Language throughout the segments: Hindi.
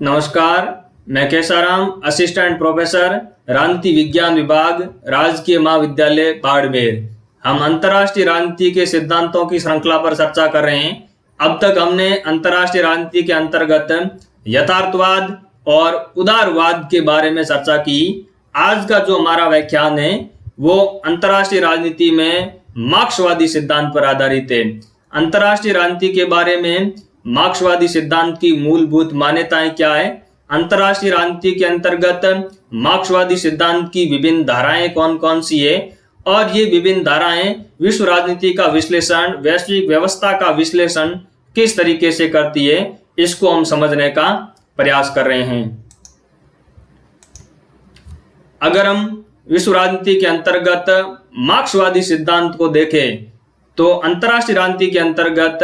नमस्कार, मैं केसाराम, असिस्टेंट प्रोफेसर, राजनीति विज्ञान विभाग, राजकीय महाविद्यालय बाड़मेर। हम अंतर्राष्ट्रीय राजनीति के सिद्धांतों की श्रृंखला पर चर्चा कर रहे हैं। अब तक हमने अंतर्राष्ट्रीय राजनीति के अंतर्गत यथार्थवाद और उदारवाद के बारे में चर्चा की। आज का जो हमारा व्याख्यान है वो अंतर्राष्ट्रीय राजनीति में मार्क्सवादी सिद्धांत पर आधारित है। अंतर्राष्ट्रीय राजनीति के बारे में मार्क्सवादी सिद्धांत की मूलभूत मान्यताएं क्या है, अंतर्राष्ट्रीय राजनीति के अंतर्गत मार्क्सवादी सिद्धांत की विभिन्न धाराएं कौन कौन सी है और ये विभिन्न धाराएं विश्व राजनीति का विश्लेषण, वैश्विक व्यवस्था का विश्लेषण किस तरीके से करती है, इसको हम समझने का प्रयास कर रहे हैं। अगर हम विश्व राजनीति के अंतर्गत मार्क्सवादी सिद्धांत को देखें तो अंतर्राष्ट्रीय राजनीति के अंतर्गत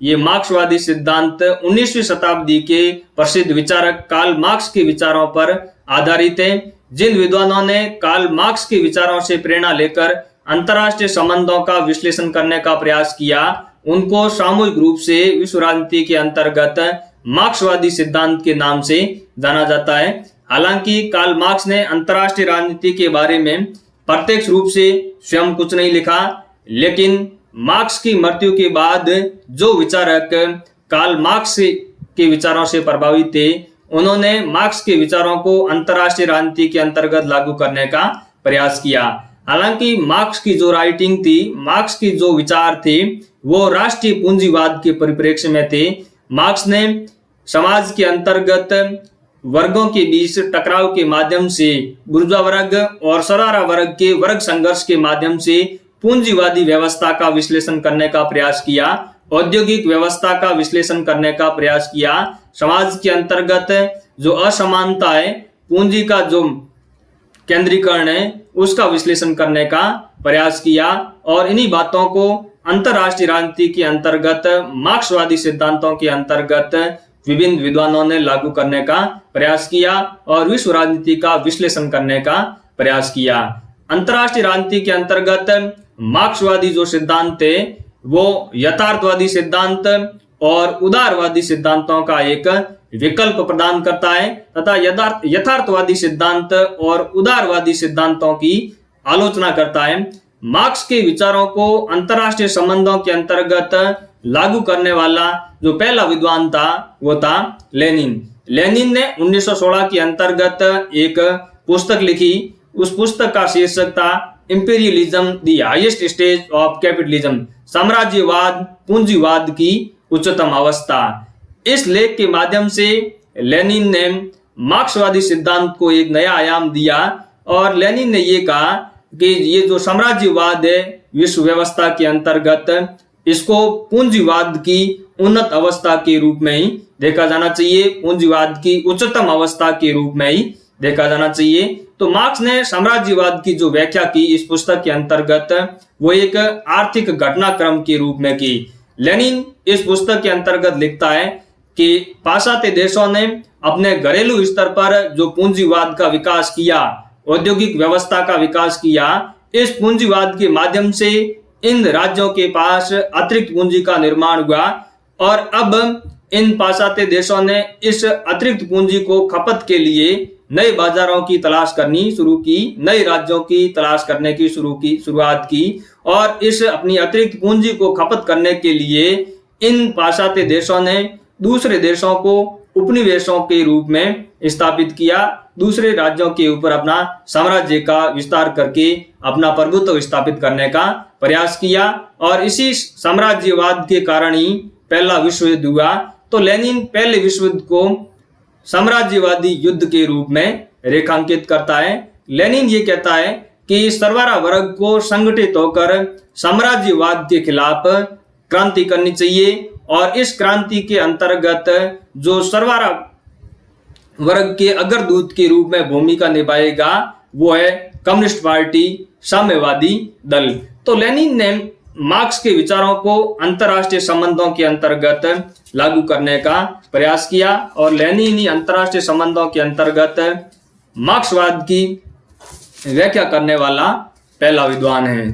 ये मार्क्सवादी सिद्धांत 19वीं शताब्दी के प्रसिद्ध विचारक कार्ल मार्क्स के विचारों पर आधारित है। जिन विद्वानों ने कार्ल मार्क्स के विचारों से प्रेरणा लेकर अंतर्राष्ट्रीय संबंधों का विश्लेषण करने का प्रयास किया, उनको सामूहिक रूप से विश्व राजनीति के अंतर्गत मार्क्सवादी सिद्धांत के नाम से जाना जाता है। हालांकि कार्ल मार्क्स ने अंतर्राष्ट्रीय राजनीति के बारे में प्रत्यक्ष रूप से स्वयं कुछ नहीं लिखा, लेकिन मार्क्स की मृत्यु के बाद जो विचारक कार्ल मार्क्स के विचारों से प्रभावित थे, उन्होंने मार्क्स के विचारों को अंतर्राष्ट्रीय राजनीति के अंतर्गत लागू करने का प्रयास किया। हालांकि मार्क्स की जो राइटिंग थी, मार्क्स की जो विचार थे, वो राष्ट्रीय पूंजीवाद के परिप्रेक्ष्य में थे। मार्क्स ने समाज के अंतर्गत वर्गों के बीच टकराव के माध्यम से, बुर्जुआ वर्ग और सरारा वर्ग के वर्ग संघर्ष के माध्यम से पूंजीवादी व्यवस्था का विश्लेषण करने का प्रयास किया, औद्योगिक व्यवस्था का विश्लेषण करने का प्रयास किया, समाज के अंतर्गत जो असमानता है, पूंजी का जो केंद्रीकरण है, उसका विश्लेषण करने का प्रयास किया और इन्हीं बातों को अंतर्राष्ट्रीय राजनीति के अंतर्गत मार्क्सवादी सिद्धांतों के अंतर्गत विभिन्न विद्वानों ने लागू करने का प्रयास किया और विश्व राजनीति का विश्लेषण करने का प्रयास किया। अंतर्राष्ट्रीय राजनीति के अंतर्गत मार्क्सवादी जो सिद्धांत है वो यथार्थवादी सिद्धांत और उदारवादी सिद्धांतों का एक विकल्प प्रदान करता है तथा यथार्थवादी सिद्धांत और उदारवादी सिद्धांतों की आलोचना करता है। मार्क्स के विचारों को अंतर्राष्ट्रीय संबंधों के अंतर्गत लागू करने वाला जो पहला विद्वान था वो था लेनिन। लेनिन ने 1916 के अंतर्गत एक पुस्तक लिखी। उस पुस्तक का शीर्षक था imperialism the highest stage of capitalism, साम्राज्यवाद पूंजीवाद की उच्चतम अवस्था। इस लेख के माध्यम से लेनिन ने मार्क्सवादी सिद्धांत को एक नया आयाम दिया और लेनिन ने ये कहा कि ये जो साम्राज्यवाद है विश्व व्यवस्था के अंतर्गत, इसको पूंजीवाद की उन्नत अवस्था के रूप में ही देखा जाना चाहिए, पूंजीवाद की उच्चतम अवस्था के रूप में ही देखा जाना चाहिए। तो मार्क्स ने साम्राज्यवाद की जो व्याख्या की इस पुस्तक के अंतर्गत वो एक आर्थिक घटनाक्रम के रूप में की। लेनिन इस पुस्तक के अंतर्गत लिखता है कि पाश्चात्य देशों ने अपने घरेलू स्तर पर जो पूंजीवाद का विकास किया, औद्योगिक व्यवस्था का विकास किया, इस पूंजीवाद के माध्यम से इन राज्यों के पास अतिरिक्त पूंजी का निर्माण हुआ और अब इन पाश्चात्य देशों ने इस अतिरिक्त पूंजी को खपत के लिए नए बाजारों की तलाश करनी शुरू की, नए राज्यों की तलाश करने की शुरुआत की और इस अपनी अतिरिक्त पूंजी को खपत करने के लिए इन पाश्चात्य देशों ने दूसरे देशों को उपनिवेशों के रूप में स्थापित किया, दूसरे राज्यों के ऊपर अपना साम्राज्य का विस्तार करके अपना प्रभुत्व स्थापित करने का प्रयास किया और इसी साम्राज्यवाद के कारण ही पहला विश्व युद्ध हुआ। तो लेनिन पहले विश्व युद्ध को साम्राज्यवादी युद्ध के रूप में रेखांकित करता है। लेनिन ये कहता है कि सर्वहारा वर्ग को संगठित होकर साम्राज्यवाद के खिलाफ क्रांति करनी चाहिए और इस क्रांति के अंतर्गत जो सर्वहारा वर्ग के अग्रदूत के रूप में भूमिका निभाएगा वो है कम्युनिस्ट पार्टी, साम्यवादी दल। तो लेनिन ने मार्क्स के विचारों को अंतर्राष्ट्रीय संबंधों के अंतर्गत लागू करने का प्रयास किया और लेनिन ही अंतर्राष्ट्रीय संबंधों के अंतर्गत मार्क्सवाद की व्याख्या करने वाला पहला विद्वान है।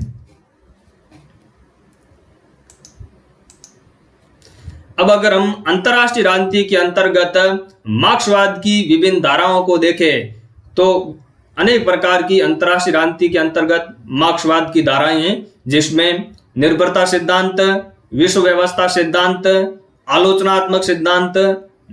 अब अगर हम अंतर्राष्ट्रीय राजनीति के अंतर्गत मार्क्सवाद की विभिन्न धाराओं को देखें तो अनेक प्रकार की अंतर्राष्ट्रीय राजनीति के अंतर्गत मार्क्सवाद की धाराएं हैं, जिसमें निर्भरता सिद्धांत, विश्व व्यवस्था सिद्धांत, आलोचनात्मक सिद्धांत,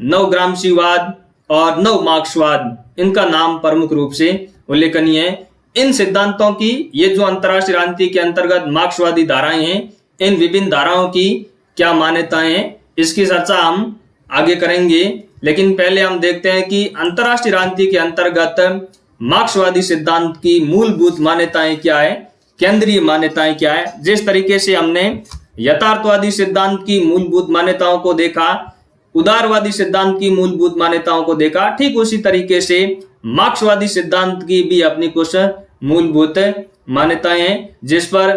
नवग्रामसीवाद और नव मार्क्सवाद, इनका नाम प्रमुख रूप से उल्लेखनीय है। इन सिद्धांतों की, ये जो अंतर्राष्ट्रीय राजनीति के अंतर्गत मार्क्सवादी धाराएं हैं, इन विभिन्न धाराओं की क्या मान्यताएं हैं, इसकी चर्चा हम आगे करेंगे। लेकिन पहले हम देखते हैं कि अंतर्राष्ट्रीय राजनीति के अंतर्गत मार्क्सवादी सिद्धांत की मूलभूत मान्यताएं क्या है, केंद्रीय मान्यताएं क्या है। जिस तरीके से हमने यथार्थवादी सिद्धांत की मूलभूत मान्यताओं को देखा, उदारवादी सिद्धांत की मूलभूत मान्यताओं को देखा, ठीक उसी तरीके से मार्क्सवादी सिद्धांत की भी अपनी कुछ मूलभूत मान्यताएं हैं, जिस पर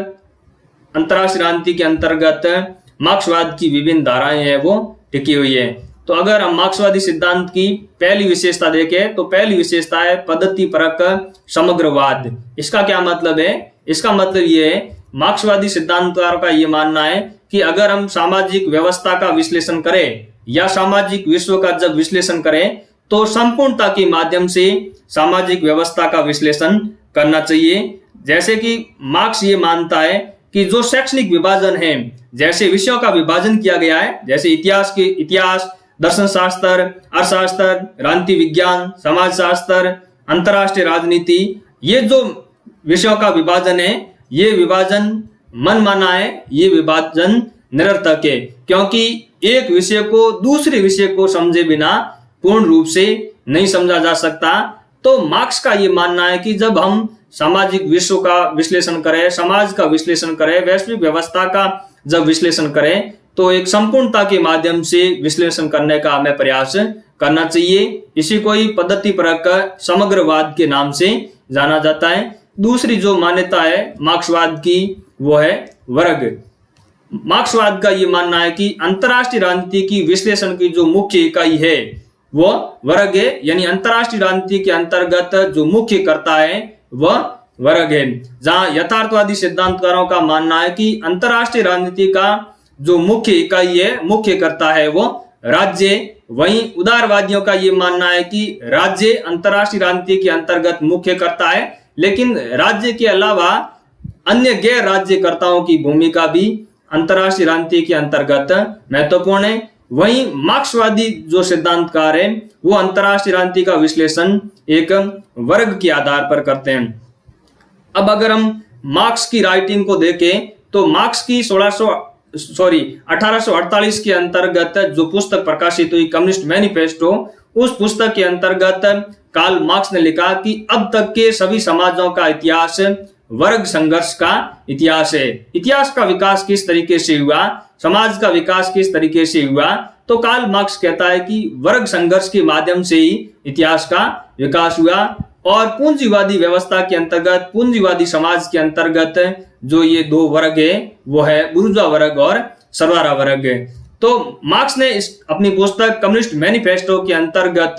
अंतर्राष्ट्रीय राजनीति के अंतर्गत मार्क्सवाद की विभिन्न धाराएं हैं वो टिकी हुई है। तो अगर हम मार्क्सवादी सिद्धांत की पहली विशेषता देखें तो पहली विशेषता है पद्धति परक समग्रवाद। इसका क्या मतलब है? इसका मतलब ये है, मार्क्सवादी सिद्धांतकारों का ये मानना है कि अगर हम सामाजिक व्यवस्था का विश्लेषण करें या सामाजिक विश्व का जब विश्लेषण करें तो संपूर्णता के माध्यम से सामाजिक व्यवस्था का विश्लेषण करना चाहिए। जैसे कि मार्क्स ये मानता है कि जो शैक्षणिक विभाजन है, जैसे विषयों का विभाजन किया गया है, जैसे इतिहास, दर्शन शास्त्र, अर्थशास्त्र, राजनीति विज्ञान, समाज शास्त्र, अंतर्राष्ट्रीय राजनीति, ये जो विषयों का विभाजन है, ये विभाजन मनमाना है, ये विभाजन निरर्थक है, क्योंकि एक विषय को दूसरे विषय को समझे बिना पूर्ण रूप से नहीं समझा जा सकता। तो मार्क्स का ये मानना है कि जब हम सामाजिक विश्व का विश्लेषण करें, समाज का विश्लेषण करें, वैश्विक व्यवस्था का जब विश्लेषण करें तो एक संपूर्णता के माध्यम से विश्लेषण करने का हमें प्रयास करना चाहिए। इसी को ही पद्धति परक समग्रवाद के नाम से जाना जाता है। दूसरी जो मान्यता है मार्क्सवाद की वो है वर्ग। मार्क्सवाद का ये मानना है कि अंतर्राष्ट्रीय राजनीति की विश्लेषण की जो मुख्य इकाई है वो वर्ग है, यानी अंतर्राष्ट्रीय राजनीति के अंतर्गत जो मुख्य करता है वह वर्ग है। जहां यथार्थवादी सिद्धांतकारों का मानना है कि अंतर्राष्ट्रीय राजनीति का जो मुख्य इकाई है, मुख्य करता है वो राज्य। वहीं उदारवादियों का ये मानना है कि राज्य अंतर्राष्ट्रीय राजनीति के अंतर्गत मुख्य करता है, लेकिन राज्य के अलावा अन्य गैर राज्यकर्ताओं की भूमिका भी अंतर्राष्ट्रीय राजनीति के अंतर्गत महत्वपूर्ण है। वहीं मार्क्सवादी जो सिद्धांतकार है वो अंतर्राष्ट्रीय राजनीति का विश्लेषण एक वर्ग के आधार पर करते हैं। अब अगर हम मार्क्स की राइटिंग को देखें तो मार्क्स की 1848 के अंतर्गत जो पुस्तक प्रकाशित हुई कम्युनिस्ट मैनिफेस्टो, उस पुस्तक के अंतर्गत कार्ल मार्क्स ने लिखा कि अब तक के सभी समाजों का इतिहास वर्ग संघर्ष का इतिहास है। इतिहास का विकास किस तरीके से हुआ, समाज का विकास किस तरीके से हुआ, तो कार्ल मार्क्स कहता है कि वर्ग संघर्ष के माध्यम से ही इतिहास का विकास हुआ। और पूंजीवादी व्यवस्था के अंतर्गत, पूंजीवादी समाज के अंतर्गत जो ये दो वर्ग है वो है बुर्जुआ वर्ग और सरवारा वर्ग। तो मार्क्स ने इस अपनी पुस्तक कम्युनिस्ट मैनिफेस्टो के अंतर्गत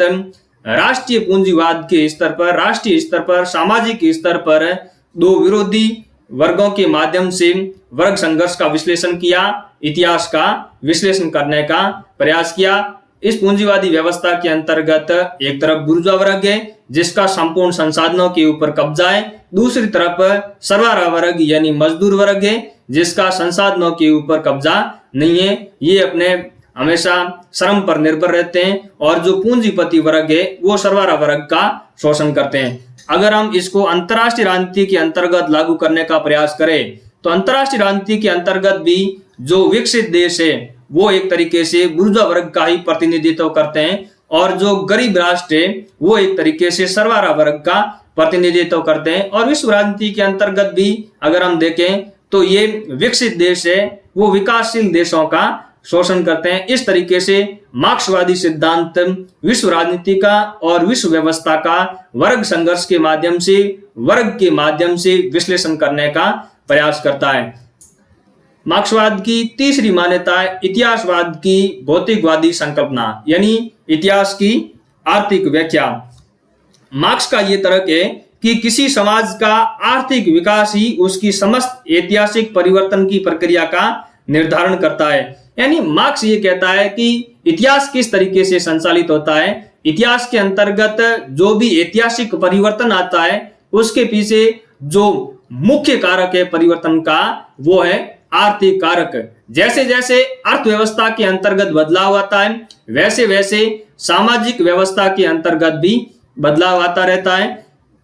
राष्ट्रीय पूंजीवाद के स्तर पर, राष्ट्रीय स्तर पर, सामाजिक स्तर पर दो विरोधी वर्गों के माध्यम से वर्ग संघर्ष का विश्लेषण किया, इतिहास का विश्लेषण करने का प्रयास किया। इस पूंजीवादी व्यवस्था के अंतर्गत एक तरफ बुर्जुआ वर्ग है जिसका संपूर्ण संसाधनों के ऊपर कब्जा है, दूसरी तरफ सरवारा वर्ग यानी मजदूर वर्ग है जिसका संसाधनों के ऊपर कब्जा नहीं है। ये अपने हमेशा श्रम पर निर्भर रहते हैं और जो पूंजीपति वर्ग है वो सरवारा वर्ग का शोषण करते हैं। अगर हम इसको अंतर्राष्ट्रीय राजनीति के अंतर्गत लागू करने का प्रयास करें तो अंतर्राष्ट्रीय राजनीति के अंतर्गत भी जो विकसित देश है वो एक तरीके से बुर्जुआ वर्ग का ही प्रतिनिधित्व करते हैं और जो गरीब राष्ट्र है वो एक तरीके से सरवारा वर्ग का प्रतिनिधित्व करते हैं। और विश्व राजनीति के अंतर्गत भी अगर हम देखें तो ये विकसित देश है वो विकासशील देशों का शोषण करते हैं। इस तरीके से मार्क्सवादी सिद्धांत विश्व राजनीति का और विश्व व्यवस्था का वर्ग संघर्ष के माध्यम से, वर्ग के माध्यम से विश्लेषण करने का प्रयास करता है। मार्क्सवाद की तीसरी मान्यता है इतिहासवाद की भौतिकवादी संकल्पना यानी इतिहास की आर्थिक व्याख्या। मार्क्स का यह तर्क है कि किसी समाज का आर्थिक विकास ही उसकी समस्त ऐतिहासिक परिवर्तन की प्रक्रिया का निर्धारण करता है। यानी मार्क्स ये कहता है कि इतिहास किस तरीके से संचालित होता है, इतिहास के अंतर्गत जो भी ऐतिहासिक परिवर्तन आता है उसके पीछे जो मुख्य कारक है परिवर्तन का वो है आर्थिक कारक। जैसे जैसे अर्थव्यवस्था के अंतर्गत बदलाव आता है वैसे वैसे सामाजिक व्यवस्था के अंतर्गत भी बदलाव आता रहता है।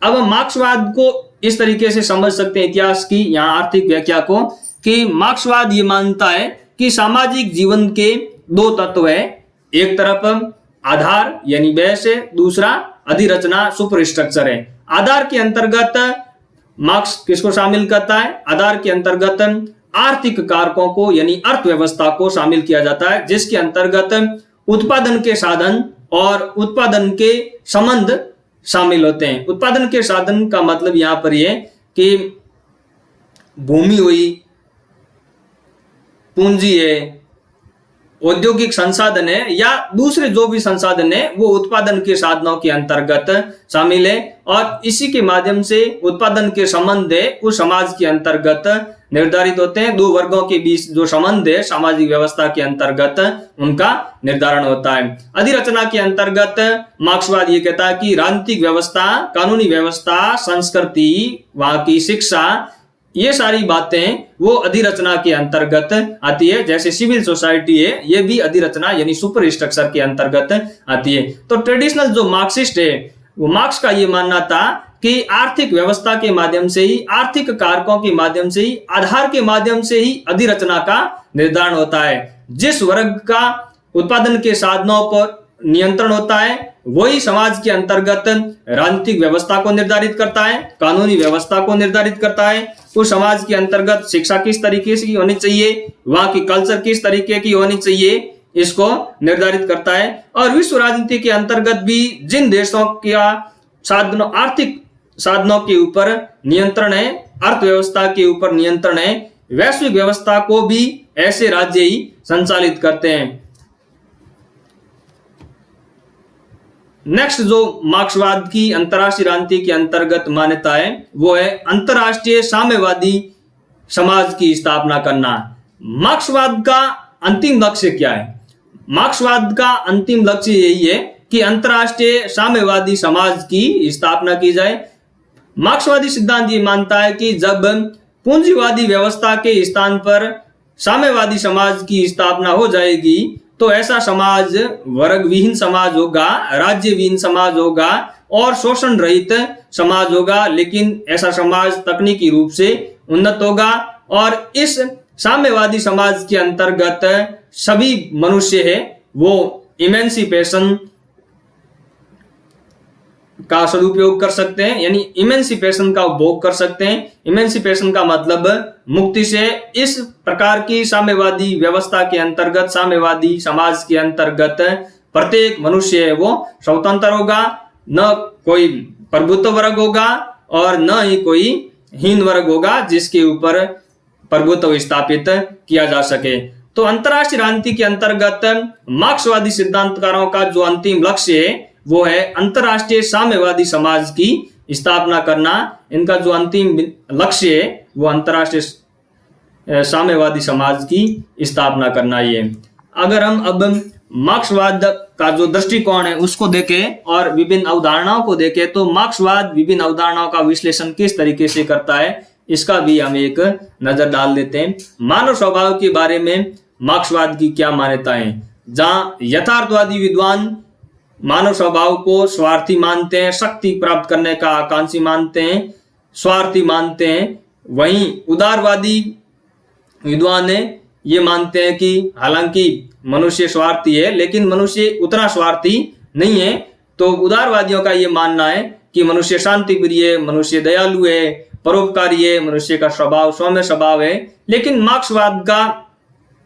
अब हम मार्क्सवाद को इस तरीके से समझ सकते हैं इतिहास की यहाँ आर्थिक व्याख्या को, कि मार्क्सवाद ये मानता है कि सामाजिक जीवन के दो तत्व है, एक तरफ आधार यानी बेस है, दूसरा अधिरचना सुपरस्ट्रक्चर है। आधार के अंतर्गत मार्क्स किसको शामिल करता है, आधार के अंतर्गत आर्थिक कारकों को यानी अर्थव्यवस्था को शामिल किया जाता है, जिसके अंतर्गत उत्पादन के साधन और उत्पादन के संबंध शामिल होते हैं। उत्पादन के साधन का मतलब यहां पर यह कि भूमि हुई, पूंजी है, औद्योगिक संसाधन है या दूसरे जो भी संसाधन है वो उत्पादन के साधनों के अंतर्गत शामिल है और इसी के माध्यम से उत्पादन के संबंध है उस समाज के अंतर्गत निर्धारित होते हैं। दो वर्गों के बीच जो संबंध है सामाजिक व्यवस्था के अंतर्गत उनका निर्धारण होता है। अधिरचना के अंतर्गत मार्क्सवाद ये कहता है कि राजनीतिक व्यवस्था, कानूनी व्यवस्था, संस्कृति, वहां की शिक्षा, ये सारी बातें वो अधिरचना के अंतर्गत आती है। जैसे सिविल सोसाइटी है ये भी अधिरचना यानी सुपर स्ट्रक्चर के अंतर्गत आती है। तो ट्रेडिशनल जो मार्क्सिस्ट है वो मार्क्स का ये मानना था कि आर्थिक व्यवस्था के माध्यम से ही, आर्थिक कारकों के माध्यम से ही, आधार के माध्यम से ही अधिरचना का निर्धारण होता है। जिस वर्ग का उत्पादन के साधनों पर नियंत्रण होता है वही समाज के अंतर्गत राजनीतिक व्यवस्था को निर्धारित करता है, कानूनी व्यवस्था को निर्धारित करता है। उस समाज के अंतर्गत शिक्षा किस तरीके से होनी चाहिए, वहां की कल्चर किस तरीके की होनी चाहिए, इसको निर्धारित करता है। और विश्व राजनीति के अंतर्गत भी जिन देशों का साधनों, आर्थिक साधनों के ऊपर नियंत्रण है, अर्थव्यवस्था के ऊपर नियंत्रण है, वैश्विक व्यवस्था को भी ऐसे राज्य ही संचालित करते हैं। नेक्स्ट जो मार्क्सवाद की अंतरराष्ट्रीय राजनीति के अंतर्गत मान्यता है वो है अंतरराष्ट्रीय साम्यवादी समाज की स्थापना करना। मार्क्सवाद का अंतिम लक्ष्य क्या है? मार्क्सवाद का अंतिम लक्ष्य यही है कि अंतरराष्ट्रीय साम्यवादी समाज की स्थापना की जाए। मार्क्सवादी सिद्धांत ये मानता है कि जब पूंजीवादी व्यवस्था के स्थान पर साम्यवादी समाज की स्थापना हो जाएगी तो ऐसा समाज वर्ग विहीन समाज होगा, राज्य विहीन समाज होगा और शोषण रहित समाज होगा। लेकिन ऐसा समाज तकनीकी रूप से उन्नत होगा और इस साम्यवादी समाज के अंतर्गत सभी मनुष्य है वो इमेंसिपेशन का सदुपयोग कर सकते हैं, यानी इमेंसिपेशन का उपभोग कर सकते हैं। इमेंसिपेशन का मतलब मुक्ति से। इस प्रकार की साम्यवादी व्यवस्था के अंतर्गत, साम्यवादी समाज के अंतर्गत प्रत्येक मनुष्य है वो स्वतंत्र होगा, न कोई प्रभुत्व वर्ग होगा और न ही कोई हीन वर्ग होगा जिसके ऊपर प्रभुत्व स्थापित किया जा सके। तो अंतरराष्ट्रीय राजनीति के अंतर्गत मार्क्सवादी सिद्धांतकारों का जो अंतिम लक्ष्य है वो है अंतरराष्ट्रीय साम्यवादी समाज की स्थापना करना। इनका जो अंतिम लक्ष्य है वो अंतरराष्ट्रीय साम्यवादी समाज की स्थापना करना ही है। अगर हम अब मार्क्सवाद का जो दृष्टिकोण है उसको देखें और विभिन्न अवधारणाओं को देखें तो मार्क्सवाद विभिन्न अवधारणाओं का विश्लेषण किस तरीके से करता है इसका भी हम एक नजर डाल देते हैं। मानव स्वभाव के बारे में मार्क्सवाद की क्या मान्यताएं हैं? जहां यथार्थवादी विद्वान मानव स्वभाव को स्वार्थी मानते हैं, शक्ति प्राप्त करने का आकांक्षी मानते हैं, स्वार्थी मानते हैं, वहीं उदारवादी विद्वान ये मानते हैं कि हालांकि मनुष्य स्वार्थी है लेकिन मनुष्य उतना स्वार्थी नहीं है। तो उदारवादियों का ये मानना है कि मनुष्य शांति प्रिय है, मनुष्य दयालु है, परोपकारी है, मनुष्य का स्वभाव सौम्य स्वभाव है। लेकिन मार्क्सवाद का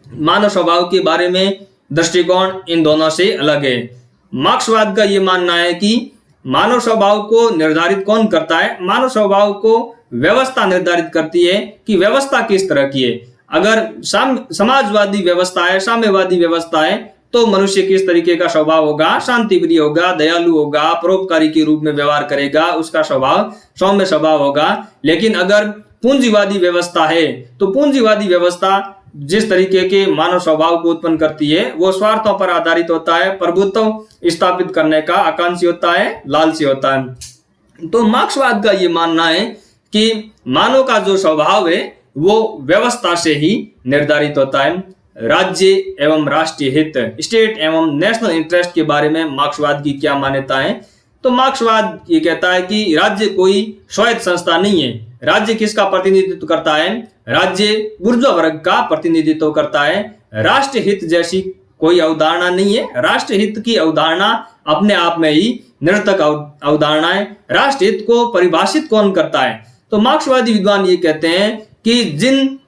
मानव स्वभाव के बारे में दृष्टिकोण इन दोनों से अलग है। मार्क्सवाद का ये मानना है कि मानव स्वभाव को निर्धारित कौन करता है? मानव स्वभाव को व्यवस्था निर्धारित करती है कि व्यवस्था किस तरह की है। अगर समाजवादी व्यवस्था है, साम्यवादी व्यवस्था है तो मनुष्य किस तरीके का स्वभाव होगा? शांति प्रिय होगा, दयालु होगा, परोपकारी के रूप में व्यवहार करेगा, उसका स्वभाव सौम्य स्वभाव होगा। लेकिन अगर पूंजीवादी व्यवस्था है तो पूंजीवादी व्यवस्था जिस तरीके के मानव स्वभाव को उत्पन्न करती है वो स्वार्थों पर आधारित होता है, प्रभुत्व स्थापित करने का आकांक्षी होता है, लालची होता है। तो मार्क्सवाद का ये मानना है कि मानव का जो स्वभाव है वो व्यवस्था से ही निर्धारित होता है। राज्य एवं राष्ट्रीय हित, स्टेट एवं नेशनल इंटरेस्ट के बारे में मार्क्सवाद की क्या मान्यता है? तो मार्क्सवाद ये कहता है कि राज्य कोई स्वायत्त संस्था नहीं है। राज्य किसका प्रतिनिधित्व करता है? राज्य बुर्जुआ वर्ग का प्रतिनिधित्व करता है। राष्ट्रीय हित जैसी कोई अवधारणा नहीं है। राष्ट्रीय हित की अवधारणा अपने आप में ही निरर्थक अवधारणा है। राष्ट्रीय हित को परिभाषित कौन करता है? तो मार्क्सवादी विद्वान ये कहते हैं कि जिस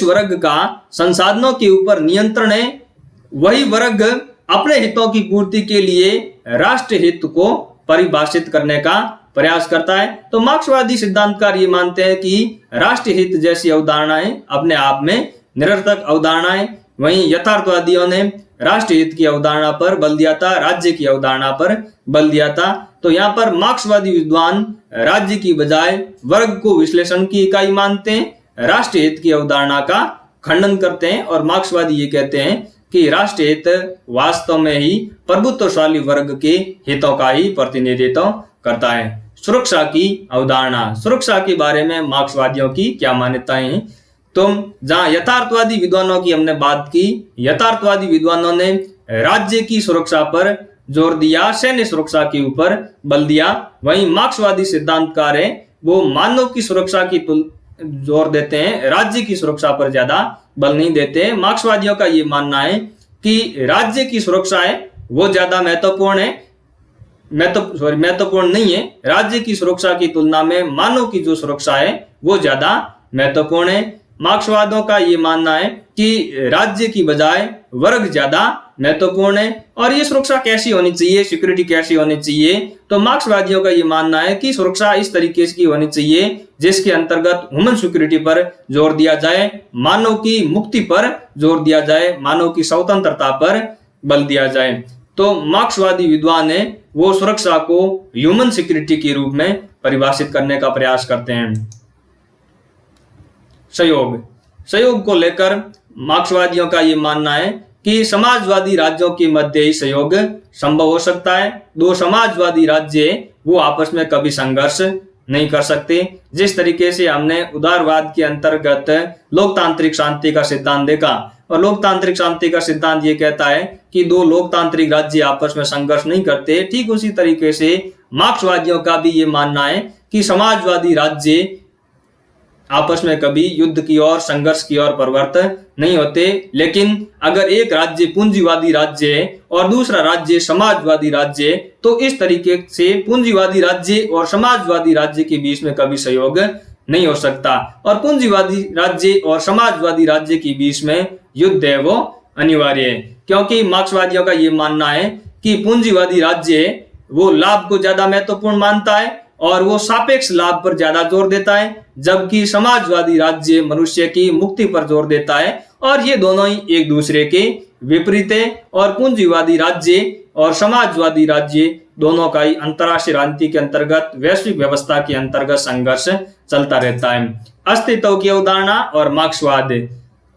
वर्ग का संसाधनों के ऊपर नियंत्रण है वही वर्ग अपने हितों की पूर्ति के लिए राष्ट्रीय हित को परिभाषित करने का प्रयास करता है। तो मार्क्सवादी सिद्धांतकार ये मानते हैं कि राष्ट्रीय हित जैसी अवधारणाएं अपने आप में निरर्थक अवधारणाएं। वहीं यथार्थवादियों ने राष्ट्रीय हित की अवधारणा पर बल दिया था, राज्य की अवधारणा पर बल दिया था। तो यहाँ पर मार्क्सवादी विद्वान राज्य की बजाय वर्ग को विश्लेषण की इकाई मानते हैं, राष्ट्रीय हित की अवधारणा का खंडन करते हैं और मार्क्सवादी ये कहते हैं कि राष्ट्रीय हित वास्तव में ही प्रभुत्वशाली वर्ग के हितों का ही प्रतिनिधित्व करता है। सुरक्षा की अवधारणा, सुरक्षा के बारे में मार्क्सवादियों की क्या मान्यताएं हैं? तो जहां यथार्थवादी विद्वानों की हमने बात की, यथार्थवादी विद्वानों ने राज्य की सुरक्षा पर जोर दिया, सैन्य सुरक्षा के ऊपर बल दिया। वहीं मार्क्सवादी सिद्धांतकार है वो मानव की सुरक्षा की जोर देते हैं, राज्य की सुरक्षा पर ज्यादा बल नहीं देते। मार्क्सवादियों का ये मानना है कि राज्य की सुरक्षा है वो ज्यादा महत्वपूर्ण है, महत्वपूर्ण नहीं है। राज्य की सुरक्षा की तुलना में मानव की जो सुरक्षा है वो ज्यादा महत्वपूर्ण है। मार्क्सवादियों का ये मानना है कि राज्य की बजाय वर्ग ज्यादा महत्वपूर्ण है। और ये सुरक्षा कैसी होनी चाहिए, सिक्योरिटी कैसी होनी चाहिए? तो मार्क्सवादियों का ये मानना है कि सुरक्षा इस तरीके की होनी चाहिए जिसके अंतर्गत ह्यूमन सिक्योरिटी पर जोर दिया जाए, मानव की मुक्ति पर जोर दिया जाए, मानव की स्वतंत्रता पर बल दिया जाए। तो मार्क्सवादी विद्वान है वो सुरक्षा को ह्यूमन सिक्योरिटी के रूप में परिभाषित करने का प्रयास करते हैं। सहयोग को लेकर मार्क्सवादियों का ये मानना है कि समाजवादी राज्यों के मध्य ही सहयोग संभव हो सकता है। दो समाजवादी राज्य वो आपस में कभी संघर्ष नहीं कर सकते। जिस तरीके से हमने उदारवाद के अंतर्गत लोकतांत्रिक शांति का सिद्धांत देखा, और लोकतांत्रिक शांति का सिद्धांत ये कहता है कि दो लोकतांत्रिक राज्य आपस में संघर्ष नहीं करते, ठीक उसी तरीके से मार्क्सवादियों का भी ये मानना है कि समाजवादी राज्य आपस में कभी युद्ध की ओर, संघर्ष की ओर प्रवृत्त नहीं होते। लेकिन अगर एक राज्य पूंजीवादी राज्य है और दूसरा राज्य समाजवादी राज्य है, तो इस तरीके से पूंजीवादी राज्य और समाजवादी राज्य के बीच में कभी सहयोग नहीं हो सकता। और पूंजीवादी राज्य और समाजवादी राज्य के बीच में युद्ध है वो अनिवार्य है, क्योंकि मार्क्सवादियों का ये मानना है कि पूंजीवादी राज्य वो लाभ को ज्यादा महत्वपूर्ण मानता है और वो सापेक्ष लाभ पर ज्यादा जोर देता है, जबकि समाजवादी राज्य मनुष्य की मुक्ति पर जोर देता है। और ये दोनों ही एक दूसरे के विपरीत है और पूंजीवादी राज्य और समाजवादी राज्य दोनों का ही अंतरराष्ट्रीय राजनीति के अंतर्गत, वैश्विक व्यवस्था के अंतर्गत संघर्ष चलता रहता है। अस्तित्व की अवधारणा और मार्क्सवाद,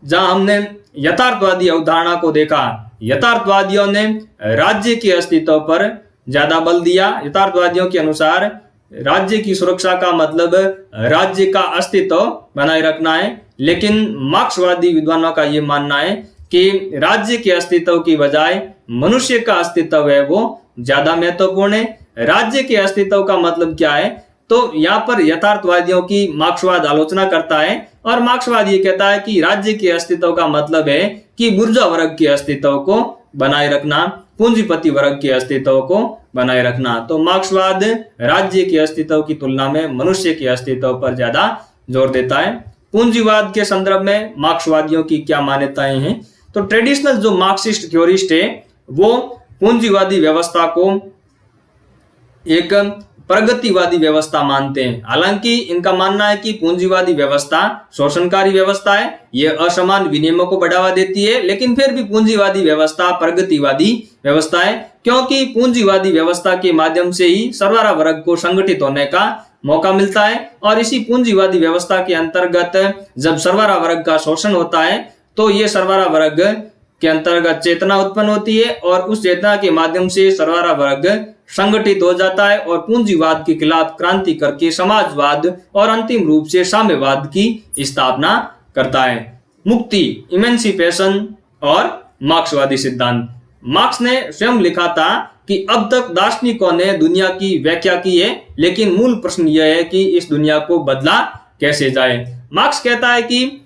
जहां हमने यथार्थवादी अवधारणा को देखा, यथार्थवादियों ने राज्य के अस्तित्व पर ज्यादा बल दिया। यथार्थवादियों के अनुसार राज्य की सुरक्षा का मतलब राज्य का अस्तित्व बनाए रखना है, लेकिन मार्क्सवादी विद्वानों का ये मानना है कि राज्य के अस्तित्व की बजाय मनुष्य का अस्तित्व है वो ज्यादा महत्वपूर्ण है। राज्य के अस्तित्व का मतलब क्या है? तो यहाँ पर यथार्थवादियों की मार्क्सवाद आलोचना करता है और मार्क्सवाद ये कहता है कि राज्य के अस्तित्व का मतलब है कि बुर्जुआ वर्ग के अस्तित्व को बनाए रखना, पूंजीपति वर्ग के अस्तित्व को बनाए रखना। तो मार्क्सवाद राज्य के अस्तित्व की तुलना में मनुष्य के अस्तित्व पर ज्यादा जोर देता है। पूंजीवाद के संदर्भ में मार्क्सवादियों की क्या मान्यताएं हैं? तो ट्रेडिशनल जो मार्क्सिस्ट थ्योरिस्ट है वो पूंजीवादी व्यवस्था को एक प्रगतिवादी व्यवस्था मानते हैं। हालांकि इनका मानना है कि पूंजीवादी व्यवस्था शोषणकारी व्यवस्था है, ये असमान विनिमय को बढ़ावा देती है, लेकिन फिर भी पूंजीवादी व्यवस्था प्रगतिवादी व्यवस्था है, क्योंकि पूंजीवादी व्यवस्था के माध्यम से ही सर्वहारा वर्ग को संगठित होने का मौका मिलता है। और इसी पूंजीवादी व्यवस्था के अंतर्गत जब सरबराह वर्ग का शोषण होता है तो ये सरबराह वर्ग के अंतर्गत चेतना उत्पन्न होती है और उस चेतना के माध्यम से सरबराह वर्ग संगठित हो जाता है और पूंजीवाद के खिलाफ क्रांति करके समाजवाद और अंतिम रूप से साम्यवाद की स्थापना करता है। मुक्ति, इमेंसिपेशन और मार्क्सवादी सिद्धांत। मार्क्स ने स्वयं लिखा था कि अब तक दार्शनिकों ने दुनिया की व्याख्या की है, लेकिन मूल प्रश्न यह है कि इस दुनिया को बदला कैसे जाए। मार्क्स कहता है कि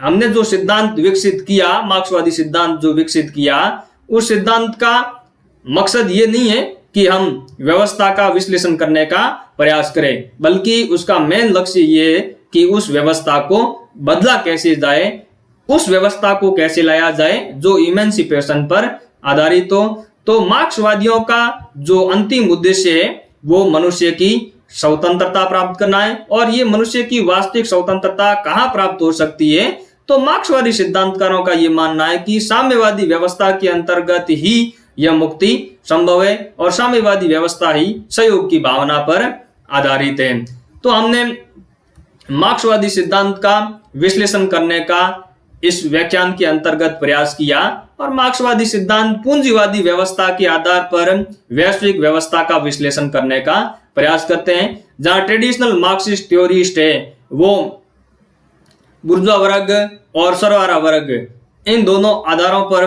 हमने जो सिद्धांत विकसित किया, मार्क्सवादी सिद्धांत जो विकसित किया, उस सिद्धांत का मकसद ये नहीं है कि हम व्यवस्था का विश्लेषण करने का प्रयास करें, बल्कि उसका मेन लक्ष्य ये है कि उस व्यवस्था को बदला कैसे जाए, उस व्यवस्था को कैसे लाया जाए जो इमेंसिपेशन पर आधारित हो। तो मार्क्सवादियों का जो अंतिम उद्देश्य है वो मनुष्य की स्वतंत्रता प्राप्त करना है। और ये मनुष्य की वास्तविक स्वतंत्रता कहाँ प्राप्त हो सकती है? तो मार्क्सवादी सिद्धांतकारों का ये मानना है कि साम्यवादी व्यवस्था के अंतर्गत ही यह मुक्ति संभव है और साम्यवादी व्यवस्था ही सहयोग की भावना पर आधारित है। तो हमने मार्क्सवादी सिद्धांत का विश्लेषण करने का इस व्याख्यान के अंतर्गत प्रयास किया और मार्क्सवादी सिद्धांत पूंजीवादी व्यवस्था के आधार पर वैश्विक व्यवस्था का विश्लेषण करने का प्रयास करते हैं। जहां ट्रेडिशनल मार्क्सिस्ट थ्योरिस्ट है वो बुर्जुआ वर्ग और सरबराह वर्ग, इन दोनों आधारों पर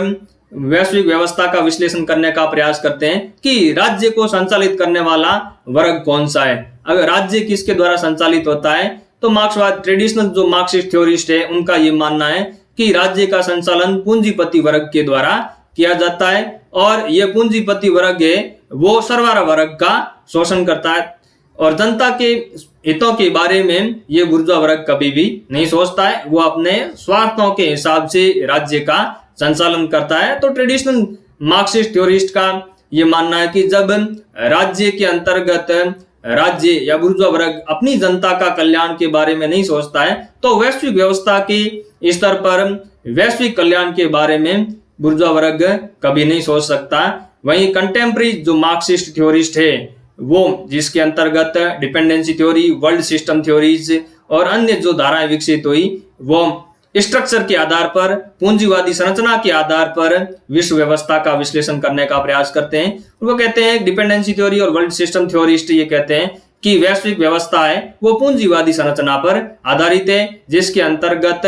वैश्विक व्यवस्था का विश्लेषण करने का प्रयास करते हैं कि राज्य को संचालित करने वाला वर्ग कौन सा है। अगर राज्य किसके द्वारा संचालित होता है तो मार्क्सवाद ट्रेडिशनल जो मार्क्सिस्ट थ्योरिस्ट है उनका ये मानना है कि राज्य का संचालन पूंजीपति वर्ग के द्वारा किया जाता है और यह पूंजीपति वर्ग है वो सरबराह वर्ग का शोषण करता है और जनता के हितों के बारे में ये बुर्जुआ वर्ग कभी भी नहीं सोचता है, वो अपने स्वार्थों के हिसाब से राज्य का संचालन करता है। तो ट्रेडिशनल मार्क्सिस्ट थ्योरिस्ट का ये मानना है कि जब राज्य के अंतर्गत राज्य या बुर्जुआ वर्ग अपनी जनता का कल्याण के बारे में नहीं सोचता है तो वैश्विक व्यवस्था के स्तर पर वैश्विक कल्याण के बारे में बुर्जुआ वर्ग कभी नहीं सोच सकता। वहीं कंटेम्प्रेरी जो मार्क्सिस्ट थ्योरिस्ट है वो जिसके अंतर्गत dependency theory, world system theories और अन्य जो धाराएं विकसित हुई वो स्ट्रक्चर के आधार पर, पूंजीवादी संरचना के आधार पर विश्व व्यवस्था का विश्लेषण करने का प्रयास करते हैं। वो कहते हैं डिपेंडेंसी थ्योरी और वर्ल्ड सिस्टम थ्योरिस्ट ये कहते हैं कि वैश्विक व्यवस्था है वो पूंजीवादी संरचना पर आधारित है जिसके अंतर्गत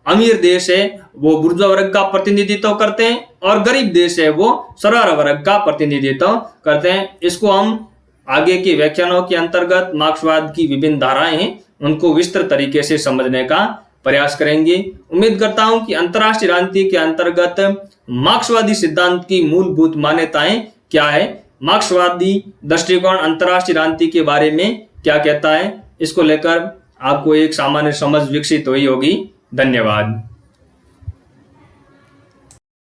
अमीर देश है वो बुर्जुआ वर्ग का प्रतिनिधित्व करते हैं और गरीब देश है वो सरबराह वर्ग का प्रतिनिधित्व करते हैं। इसको हम आगे के व्याख्यानों के अंतर्गत मार्क्सवाद की विभिन्न धाराएं हैं उनको विस्तृत तरीके से समझने का प्रयास करेंगे। उम्मीद करता हूं कि अंतरराष्ट्रीय राजनीति के अंतर्गत मार्क्सवादी सिद्धांत की मूलभूत मान्यताएं क्या है, मार्क्सवादी दृष्टिकोण अंतरराष्ट्रीय राजनीति के बारे में क्या कहता है, इसको लेकर आपको एक सामान्य समझ विकसित हुई होगी। धन्यवाद।